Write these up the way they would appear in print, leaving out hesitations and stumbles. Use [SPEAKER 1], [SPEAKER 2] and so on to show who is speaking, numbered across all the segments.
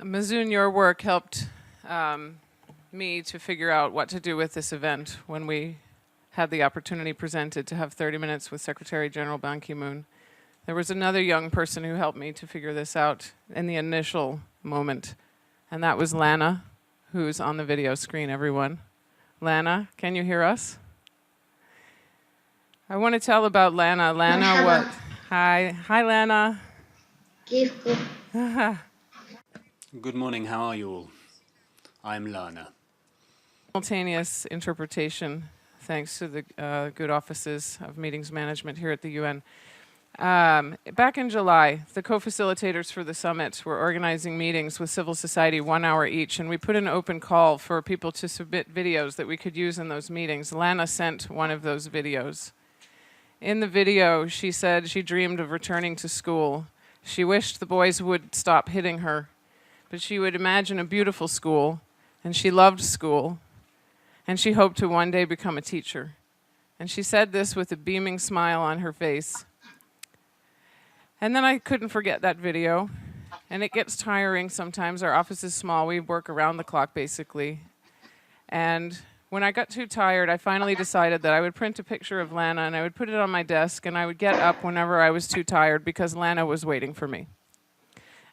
[SPEAKER 1] Mazoon, your work helped me to figure out what to do with this event when we had the opportunity presented to have 30 minutes with Secretary General Ban Ki-moon. There was another young person who helped me to figure this out in the initial moment, and that was Lana, who's on the video screen, everyone. Lana, can you hear us? I want to tell about Lana. Lana, what? Hi, Lana.
[SPEAKER 2] Good morning, how are you all? I'm Lana.
[SPEAKER 1] Simultaneous interpretation, thanks to the good offices of meetings management here at the UN. Back in July, the co-facilitators for the summit were organizing meetings with civil society 1 hour each, and we put an open call for people to submit videos that we could use in those meetings. Lana sent one of those videos. In the video, she said she dreamed of returning to school. She wished the boys would stop hitting her, but she would imagine a beautiful school, and she loved school, and she hoped to one day become a teacher. And she said this with a beaming smile on her face. And then I couldn't forget that video, and it gets tiring sometimes. Our office is small, we work around the clock basically. And when I got too tired, I finally decided that I would print a picture of Lana and I would put it on my desk, and I would get up whenever I was too tired because Lana was waiting for me.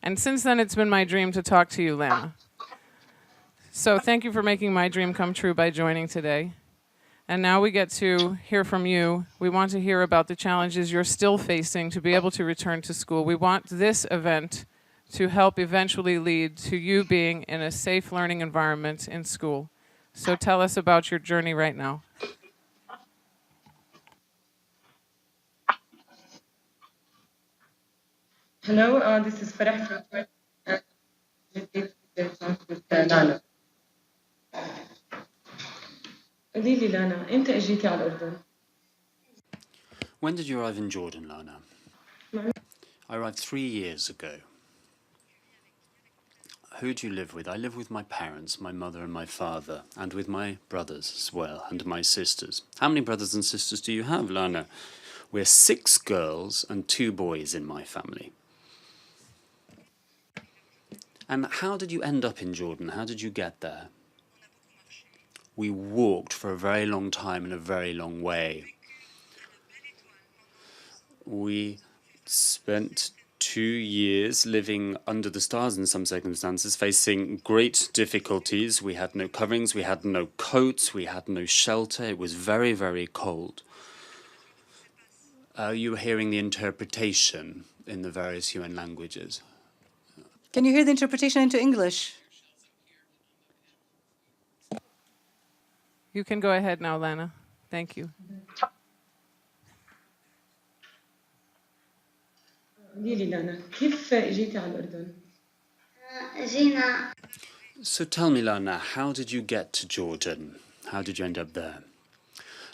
[SPEAKER 1] And since then, it's been my dream to talk to you, Lana. So thank you for making my dream come true by joining today. And now we get to hear from you. We want to hear about the challenges you're still facing to be able to return to school. We want this event to help eventually lead to you being in a safe learning environment in school. So tell us about your journey right now.
[SPEAKER 3] Hello, this is Farah from with Lana. قولي لي لانا امتى اجيتي على الأردن؟
[SPEAKER 2] When did you arrive in Jordan, Lana? I arrived 3 years ago. Who do you live with? I live with my parents, my mother and my father, and with my brothers as well, and my sisters. How many brothers and sisters do you have, Lana? We're 6 girls and 2 boys in my family. And how did you end up in Jordan? How did you get there? We walked for a very long time in a very long way. We spent 2 years living under the stars in some circumstances, facing great difficulties. We had no coverings, we had no coats, we had no shelter. It was very, very cold. You were hearing the interpretation in the various UN languages.
[SPEAKER 4] Can you hear the interpretation into English?
[SPEAKER 1] You can go ahead now, Lana. Thank you.
[SPEAKER 3] قولي لي لانا كيف اجيتي على الأردن؟
[SPEAKER 2] So tell me, Lana, how did you get to Jordan? How did you end up there?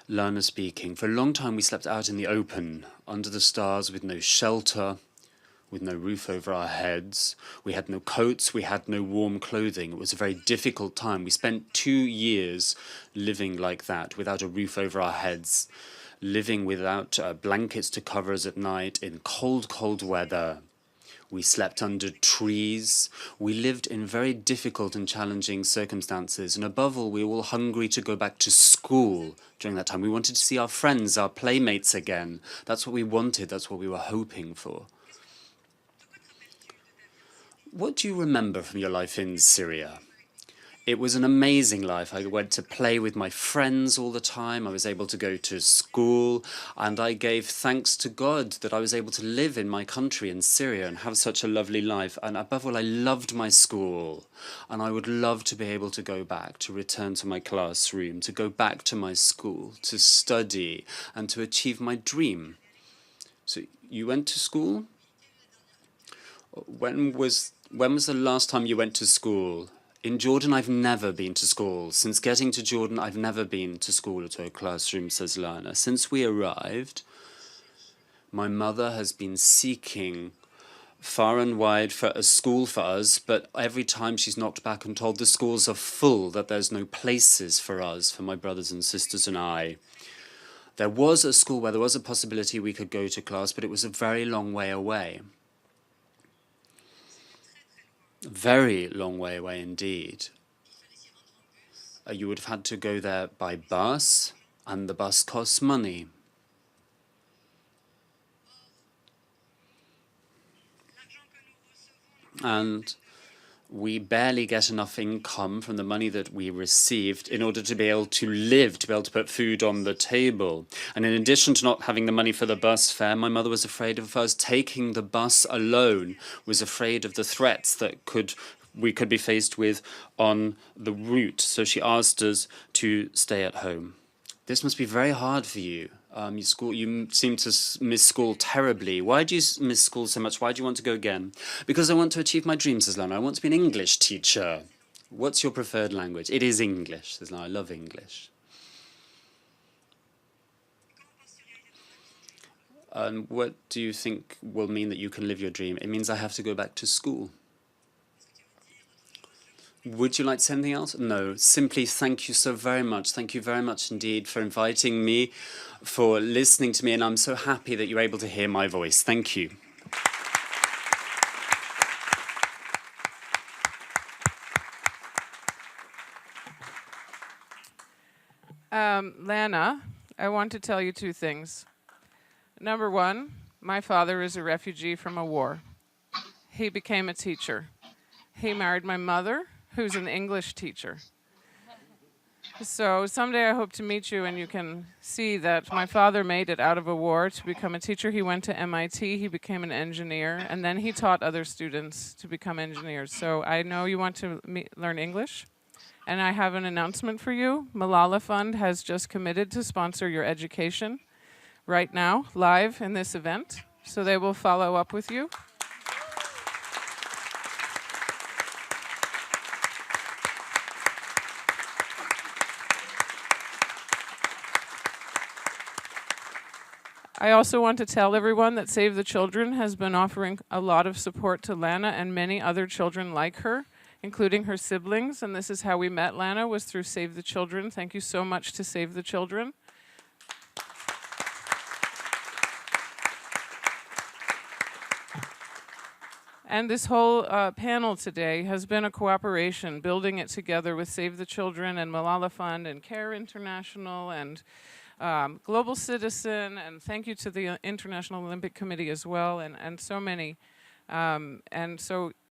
[SPEAKER 2] Lana speaking. For a long time we slept out in the open, under the stars, with no shelter, with no roof over our heads. We had no coats, we had no warm clothing. It was a very difficult time. We spent 2 years living like that, without a roof over our heads, living without blankets to cover us at night, in cold, cold weather. We slept under trees. We lived in very difficult and challenging circumstances. And above all, we were all hungry to go back to school during that time. We wanted to see our friends, our playmates again. That's what we wanted. That's what we were hoping for. What do you remember from your life in Syria? It was an amazing life. I went to play with my friends all the time. I was able to go to school, and I gave thanks to God that I was able to live in my country in Syria and have such a lovely life. And above all, I loved my school, and I would love to be able to go back, to return to my classroom, to go back to my school, to study and to achieve my dream. So you went to school? When was the last time you went to school? In Jordan, I've never been to school. Since getting to Jordan, I've never been to school or to a classroom, says Lana. Since we arrived, my mother has been seeking far and wide for a school for us, but every time she's knocked back and told the schools are full, that there's no places for us, for my brothers and sisters and I. There was a school where there was a possibility we could go to class, but it was a very long way away. A very long way away indeed. You would have had to go there by bus, and the bus costs money. And we barely get enough income from the money that we received in order to be able to live, to be able to put food on the table. And in addition to not having the money for the bus fare, my mother was afraid of us taking the bus alone, was afraid of the threats that we could be faced with on the route. So she asked us to stay at home. This must be very hard for you. You seem to miss school terribly. Why do you miss school so much? Why do you want to go again? Because I want to achieve my dreams, says Lana. I want to be an English teacher. What's your preferred language? It is English, says Lana. I love English. And what do you think will mean that you can live your dream? It means I have to go back to school. Would you like to say anything else? No, simply thank you so very much. Thank you very much indeed for inviting me, for listening to me, and I'm so happy that you're able to hear my voice. Thank you.
[SPEAKER 1] Lana, I want to tell you two things. Number one, my father is a refugee from a war. He became a teacher. He married my mother, who's an English teacher. So someday I hope to meet you and you can see that my father made it out of a war to become a teacher. He went to MIT, he became an engineer, and then he taught other students to become engineers. So I know you want to learn English, and I have an announcement for you. Malala Fund has just committed to sponsor your education right now, live in this event. So they will follow up with you. I also want to tell everyone that Save the Children has been offering a lot of support to Lana and many other children like her, including her siblings. And this is how we met Lana, was through Save the Children. Thank you so much to Save the Children. And this whole panel today has been a cooperation, building it together with Save the Children and Malala Fund and CARE International and Global Citizen, and thank you to the International Olympic Committee as well, and so many. And so